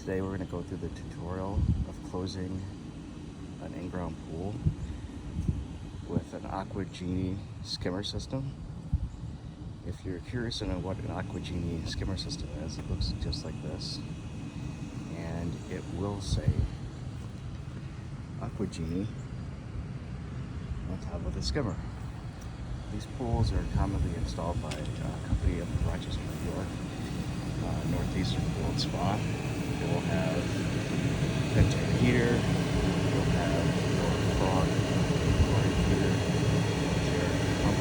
Today we're going to go through the tutorial of closing an in-ground pool with an Aqua Genie skimmer system. If you're curious to know what an Aqua Genie skimmer system is, it looks just like this, and it will say Aqua Genie on top of the skimmer. These pools are commonly installed by a company up in Rochester, New York, Northeastern Pool and Spa. It will have ventilator heater, it will have your frog chlorine heater, your pump.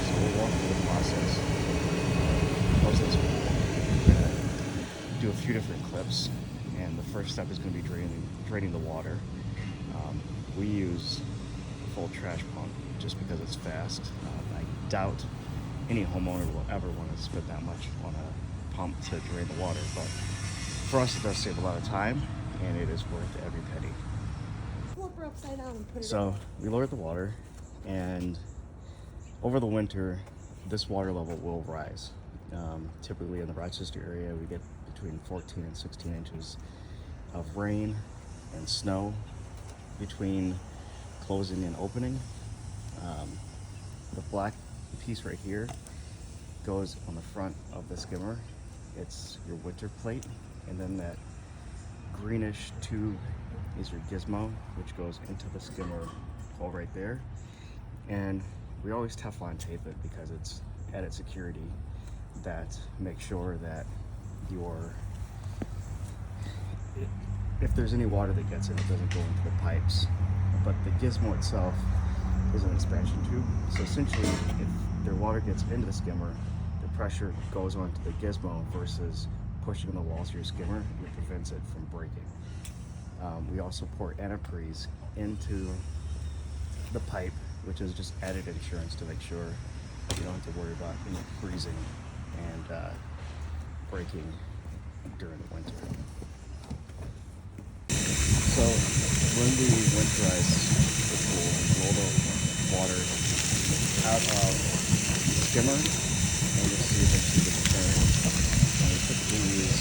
So we'll walk through the process of closing this pool. We're going to do a few different clips, and the first step is going to be draining the water. We use a full trash pump just because it's fast. I doubt any homeowner will ever want to spend that much on a pump to drain the water, but for us it does save a lot of time, and it is worth every penny. Flip her upside down and put it So we lowered the water, and over the winter this water level will rise. Typically in the Rochester area we get between 14 and 16 inches of rain and snow between closing and opening. The black piece right here goes on the front of the skimmer. It's your winter plate, and then that greenish tube is your gizmo, which goes into the skimmer hole right there. And we always Teflon tape it because it's added security that makes sure that if there's any water that gets in, it doesn't go into the pipes. But the gizmo itself is an expansion tube. So essentially, if their water gets into the skimmer, the pressure goes onto the gizmo versus pushing the walls of your skimmer, and it prevents it from breaking. We also pour antifreeze into the pipe, which is just added insurance to make sure you don't have to worry about any freezing and breaking during the winter. So when we winterize the pool, we blow the water out of the skimmer, and you'll see eventually the return. And we typically use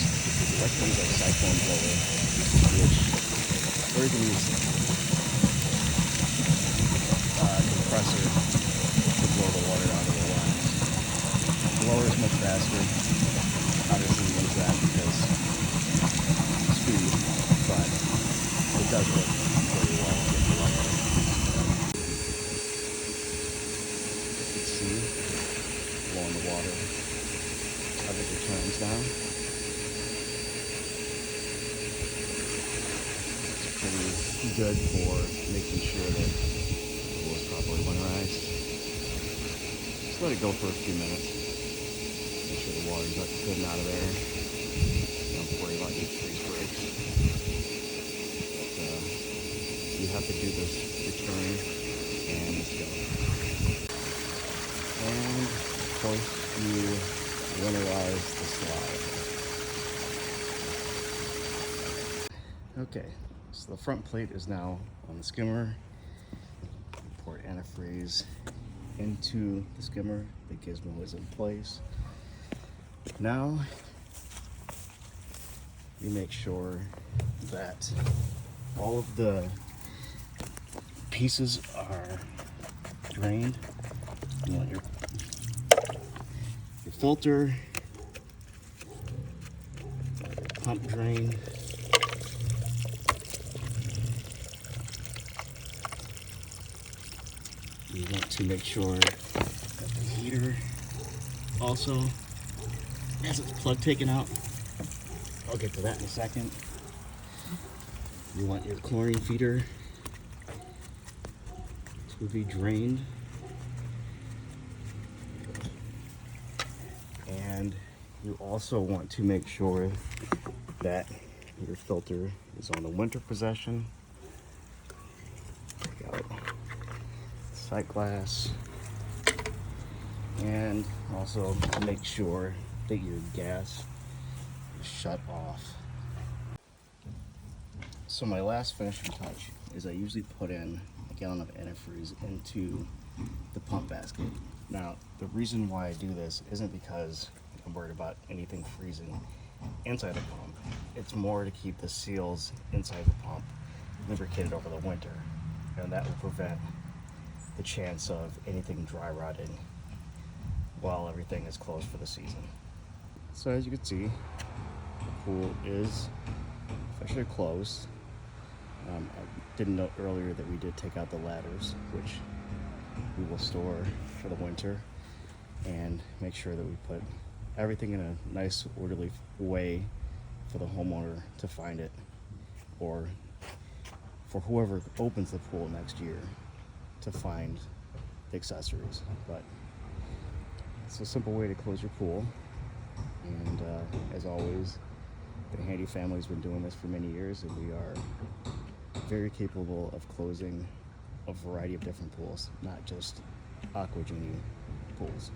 a cyclone blower, or you can use a compressor to blow the water out of the lines. The blower is much faster. Obviously we use that because speed, but it does work very well with the water. You can see blowing the water as it returns now. It's pretty good for making sure that the pool is properly winterized. Just let it go for a few minutes. Make sure the water's good and out of there. Don't worry about any freeze breaks. You have to do this return and this go. And of course you winterize the slide. Okay, so the front plate is now on the skimmer. You pour antifreeze into the skimmer. The gizmo is in place. Now you make sure that all of the pieces are drained. You want your filter, pump drain, you want to make sure that the heater also has its plug taken out. I'll get to that in a second. You want your chlorine feeder to be drained, and you also want to make sure that your filter is on the winter possession. Take out sight glass, and also make sure that your gas is shut off. So my last finishing touch is I usually put in a gallon of antifreeze into the pump basket. Now, the reason why I do this isn't because I'm worried about anything freezing. inside the pump. It's more to keep the seals inside the pump lubricated over the winter, and that will prevent the chance of anything dry rotting while everything is closed for the season. So as you can see, the pool is officially closed. I didn't note earlier that we did take out the ladders, which we will store for the winter, and make sure that we put everything in a nice orderly way for the homeowner to find it, or for whoever opens the pool next year to find the accessories. But it's a simple way to close your pool, and as always, the Handy family's been doing this for many years, and we are very capable of closing a variety of different pools, not just aqua genie pools.